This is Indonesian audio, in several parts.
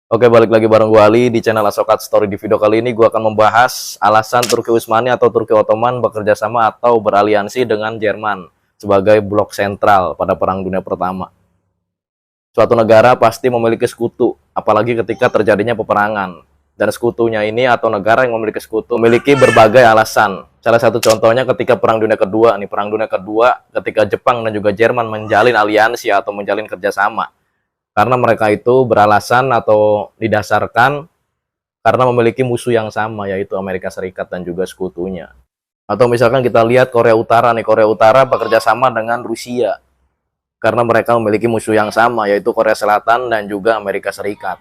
Oke, balik lagi bareng gue Ali di channel Asokat Story. Di video kali ini gue akan membahas alasan Turki Utsmani atau Turki Ottoman bekerja sama atau beraliansi dengan Jerman sebagai blok sentral pada Perang Dunia Pertama. Suatu negara pasti memiliki sekutu, apalagi ketika terjadinya peperangan. Dan sekutunya ini atau negara yang memiliki sekutu memiliki berbagai alasan. Salah satu contohnya ketika Perang Dunia Kedua. Perang Dunia Kedua ketika Jepang dan juga Jerman menjalin aliansi atau menjalin kerjasama. Karena mereka itu beralasan atau didasarkan karena memiliki musuh yang sama, yaitu Amerika Serikat dan juga sekutunya. Atau misalkan kita lihat Korea Utara nih, Korea Utara bekerja sama dengan Rusia karena mereka memiliki musuh yang sama, yaitu Korea Selatan dan juga Amerika Serikat.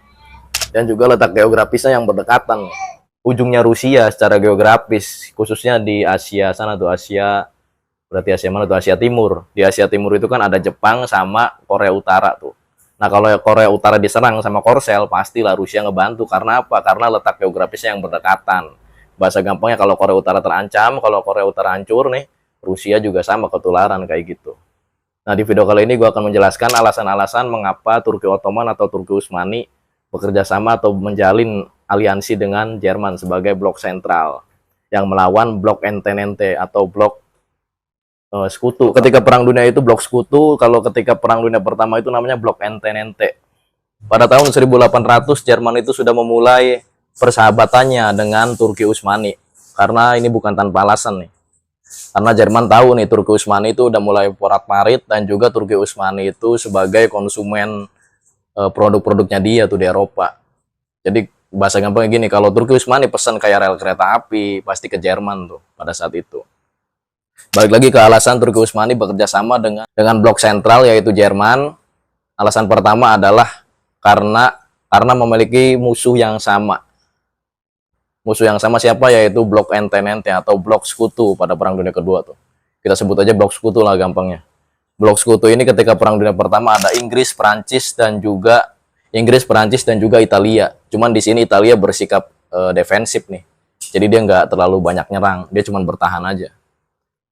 Dan juga letak geografisnya yang berdekatan. Ujungnya Rusia secara geografis, khususnya di Asia sana tuh, Asia, berarti Asia mana tuh? Asia Timur. Di Asia Timur itu kan ada Jepang sama Korea Utara tuh. Nah, kalau Korea Utara diserang sama Korsel, pastilah Rusia ngebantu. Karena apa? Karena letak geografisnya yang berdekatan. Bahasa gampangnya, kalau Korea Utara terancam, kalau Korea Utara hancur nih, Rusia juga sama ketularan kayak gitu. Nah, di video kali ini gue akan menjelaskan alasan-alasan mengapa Turki Ottoman atau Turki Utsmani bekerja sama atau menjalin aliansi dengan Jerman sebagai blok sentral yang melawan blok Entente atau blok sekutu. Ketika Perang Dunia itu blok sekutu, kalau ketika Perang Dunia Pertama itu namanya blok Entente. Pada tahun 1800 Jerman itu sudah memulai persahabatannya dengan Turki Utsmani. Karena ini bukan tanpa alasan nih. Karena Jerman tahu nih Turki Utsmani itu udah mulai porak-parit dan juga Turki Utsmani itu sebagai konsumen produk-produknya dia tuh di Eropa. Jadi bahasa gampangnya gini, kalau Turki Utsmani pesan kayak rel kereta api pasti ke Jerman tuh pada saat itu. Balik lagi ke alasan Turki Utsmani bekerja sama dengan blok sentral yaitu Jerman. Alasan pertama adalah karena memiliki musuh yang sama. Musuh yang sama siapa? Yaitu blok Entente atau blok sekutu pada Perang Dunia Kedua tuh. Kita sebut aja blok sekutu lah gampangnya. Blok sekutu ini ketika Perang Dunia Pertama ada Inggris, Perancis dan juga Italia. Cuman di sini Italia bersikap defensif nih. Jadi dia nggak terlalu banyak nyerang, dia cuma bertahan aja.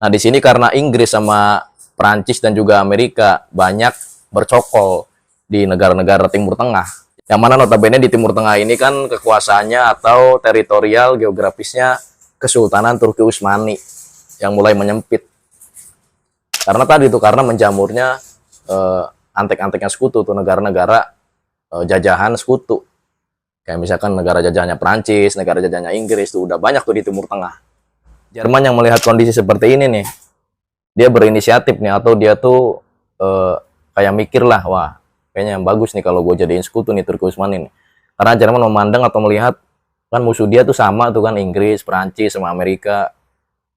Nah, di sini karena Inggris sama Prancis dan juga Amerika banyak bercokol di negara-negara Timur Tengah. Yang mana notabene di Timur Tengah ini kan kekuasaannya atau teritorial geografisnya Kesultanan Turki Utsmani yang mulai menyempit. Karena tadi itu karena menjamurnya antek-anteknya sekutu tuh, negara-negara jajahan sekutu. Kayak misalkan negara jajahannya Prancis, negara jajahannya Inggris tuh udah banyak tuh di Timur Tengah. Jerman yang melihat kondisi seperti ini nih, dia berinisiatif nih, atau dia tuh kayak mikir lah, wah kayaknya yang bagus nih kalau gue jadiin sekutu nih Turki Utsmani nih. Karena Jerman memandang atau melihat kan musuh dia tuh sama tuh kan, Inggris, Perancis, sama Amerika,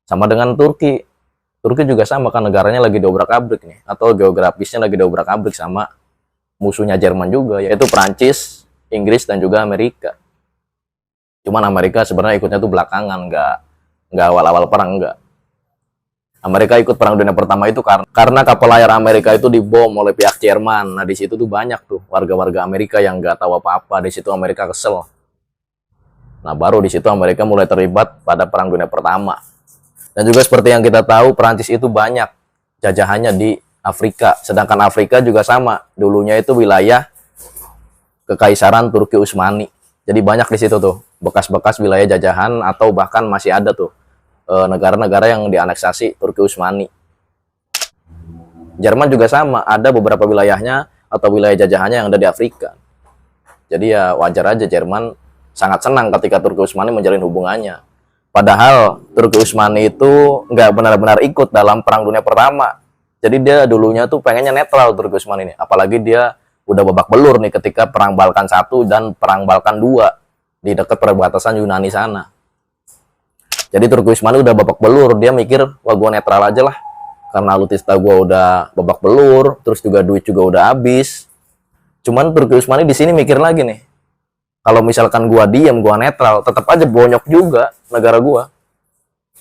sama dengan Turki. Turki juga sama kan, negaranya lagi diobrak-abrik nih, atau geografisnya lagi diobrak-abrik sama musuhnya Jerman juga, yaitu Perancis, Inggris dan juga Amerika. Cuman Amerika sebenarnya ikutnya tuh belakangan, nggak awal-awal perang, enggak. Amerika ikut Perang Dunia Pertama itu karena kapal layar Amerika itu dibom oleh pihak Jerman. Nah, di situ tuh banyak tuh warga-warga Amerika yang nggak tahu apa-apa. Di situ Amerika kesel. Nah, baru di situ Amerika mulai terlibat pada Perang Dunia Pertama. Dan juga seperti yang kita tahu, Perancis itu banyak jajahannya di Afrika. Sedangkan Afrika juga sama. Dulunya itu wilayah Kekaisaran Turki Utsmani. Jadi banyak di situ tuh bekas-bekas wilayah jajahan atau bahkan masih ada tuh negara-negara yang dianeksasi Turki Utsmani. Jerman juga sama, ada beberapa wilayahnya atau wilayah jajahannya yang ada di Afrika. Jadi ya wajar aja Jerman sangat senang ketika Turki Utsmani menjalin hubungannya. Padahal Turki Utsmani itu nggak benar-benar ikut dalam Perang Dunia Pertama. Jadi dia dulunya tuh pengennya netral Turki Utsmani ini. Apalagi dia udah babak belur nih ketika Perang Balkan 1 dan Perang Balkan 2 di dekat perbatasan Yunani sana. Jadi Turki Utsmani udah babak belur, dia mikir, wah gue netral aja lah. Karena alutsista gue udah babak belur, terus juga duit juga udah habis. Cuman Turki Utsmani di sini mikir lagi nih, kalau misalkan gue diem, gue netral, tetap aja bonyok juga negara gue.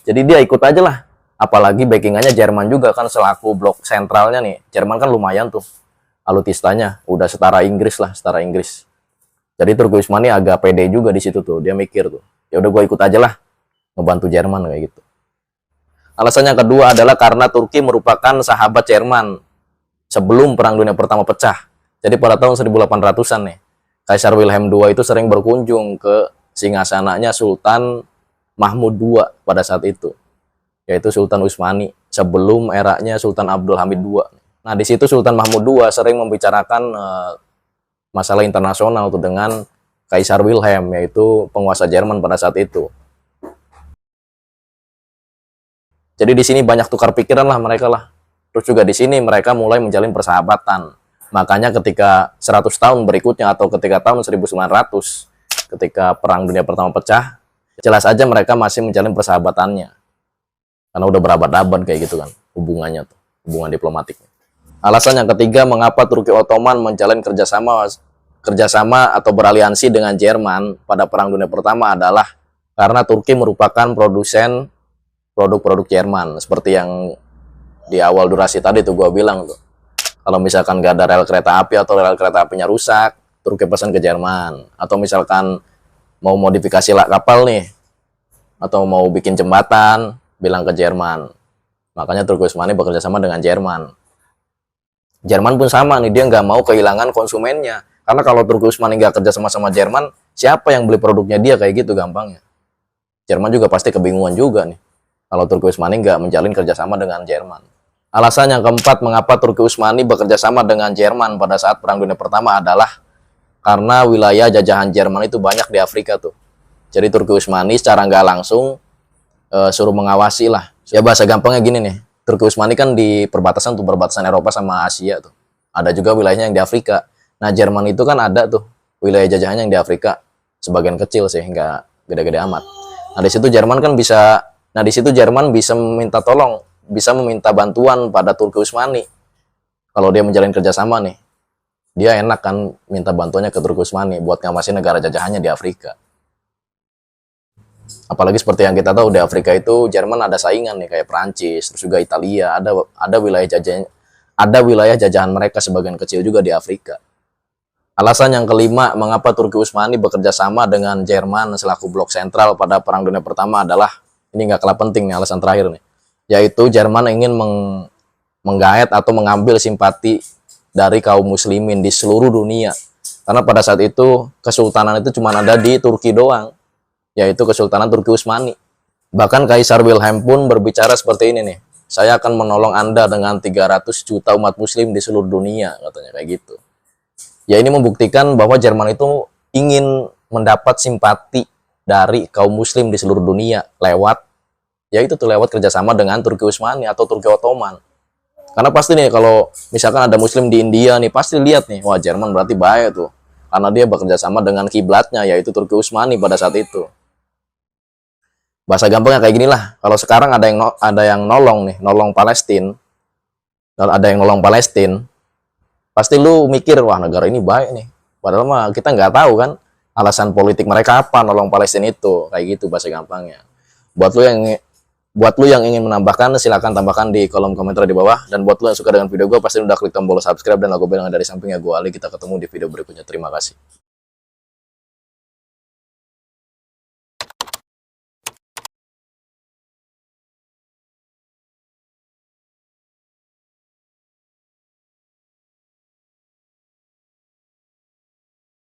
Jadi dia ikut aja lah. Apalagi backingannya Jerman juga kan, selaku blok sentralnya nih. Jerman kan lumayan tuh alutistanya, udah setara Inggris lah, setara Inggris. Jadi Turki Utsmani agak pede juga di situ tuh, dia mikir tuh, ya udah gue ikut aja lah, ngebantu Jerman kayak gitu. Alasan yang kedua adalah karena Turki merupakan sahabat Jerman sebelum Perang Dunia Pertama pecah. Jadi pada tahun 1800-an nih, Kaisar Wilhelm II itu sering berkunjung ke singgasananya Sultan Mahmud II pada saat itu, yaitu Sultan Utsmani sebelum eranya Sultan Abdul Hamid II. Nah, di situ Sultan Mahmud II sering membicarakan masalah internasional tuh dengan Kaisar Wilhelm, yaitu penguasa Jerman pada saat itu. Jadi di sini banyak tukar pikiran lah mereka lah. Terus juga di sini mereka mulai menjalin persahabatan. Makanya ketika 100 tahun berikutnya atau ketika tahun 1900, ketika Perang Dunia Pertama pecah, jelas aja mereka masih menjalin persahabatannya. Karena udah berabad-abad kayak gitu kan hubungannya tuh, hubungan diplomatiknya. Alasan yang ketiga mengapa Turki Ottoman menjalin kerjasama atau beraliansi dengan Jerman pada Perang Dunia Pertama adalah karena Turki merupakan produsen produk-produk Jerman. Seperti yang di awal durasi tadi tuh gue bilang tuh, kalau misalkan gak ada rel kereta api atau rel kereta apinya rusak, Turki pesan ke Jerman. Atau misalkan mau modifikasi kapal nih, atau mau bikin jembatan, bilang ke Jerman. Makanya Turki Utsmani bekerja sama dengan Jerman. Jerman pun sama nih, dia nggak mau kehilangan konsumennya. Karena kalau Turki Utsmani nggak kerja sama Jerman, siapa yang beli produknya dia, kayak gitu gampangnya. Jerman juga pasti kebingungan juga nih, kalau Turki Utsmani nggak menjalin kerjasama dengan Jerman. Alasan yang keempat mengapa Turki Utsmani bekerja sama dengan Jerman pada saat Perang Dunia Pertama adalah karena wilayah jajahan Jerman itu banyak di Afrika tuh. Jadi Turki Utsmani secara nggak langsung suruh mengawasi lah. Ya bahasa gampangnya gini nih, Turki Utsmani kan di perbatasan tuh, perbatasan Eropa sama Asia tuh. Ada juga wilayahnya yang di Afrika. Nah, Jerman itu kan ada tuh wilayah jajahannya yang di Afrika. Sebagian kecil sih, nggak gede-gede amat. Nah, di situ Jerman kan bisa, Jerman bisa meminta tolong, bisa meminta bantuan pada Turki Utsmani. Kalau dia menjalin kerjasama nih, dia enak kan minta bantuannya ke Turki Utsmani buat ngamasin negara jajahannya di Afrika. Apalagi seperti yang kita tahu di Afrika itu Jerman ada saingan nih kayak Prancis, terus juga Italia, ada wilayah jajahan mereka sebagian kecil juga di Afrika. Alasan yang kelima mengapa Turki Utsmani bekerja sama dengan Jerman selaku blok sentral pada Perang Dunia Pertama adalah, ini nggak kalah penting nih, alasan terakhir nih, yaitu Jerman ingin menggait atau mengambil simpati dari kaum muslimin di seluruh dunia. Karena pada saat itu kesultanan itu cuma ada di Turki doang, yaitu Kesultanan Turki Utsmani. Bahkan Kaisar Wilhelm pun berbicara seperti ini nih, saya akan menolong Anda dengan 300 juta umat muslim di seluruh dunia, katanya kayak gitu. Ya, ini membuktikan bahwa Jerman itu ingin mendapat simpati dari kaum muslim di seluruh dunia lewat, yaitu tuh lewat kerjasama dengan Turki Utsmani atau Turki Ottoman. Karena pasti nih kalau misalkan ada muslim di India nih, pasti lihat nih, wah Jerman berarti bahaya tuh. Karena dia bekerja sama dengan kiblatnya, yaitu Turki Utsmani pada saat itu. Bahasa gampangnya kayak gini lah, kalau sekarang ada yang nolong nih, nolong Palestina, kalau ada yang nolong Palestina, pasti lu mikir, wah negara ini baik nih. Padahal mah kita nggak tahu kan alasan politik mereka apa nolong Palestina itu, kayak gitu bahasa gampangnya. Buat lu yang ingin menambahkan, silakan tambahkan di kolom komentar di bawah. Dan buat lu yang suka dengan video gue, pasti udah klik tombol subscribe dan logo bel yang ada di sampingnya gue Ali. Kita ketemu di video berikutnya. Terima kasih.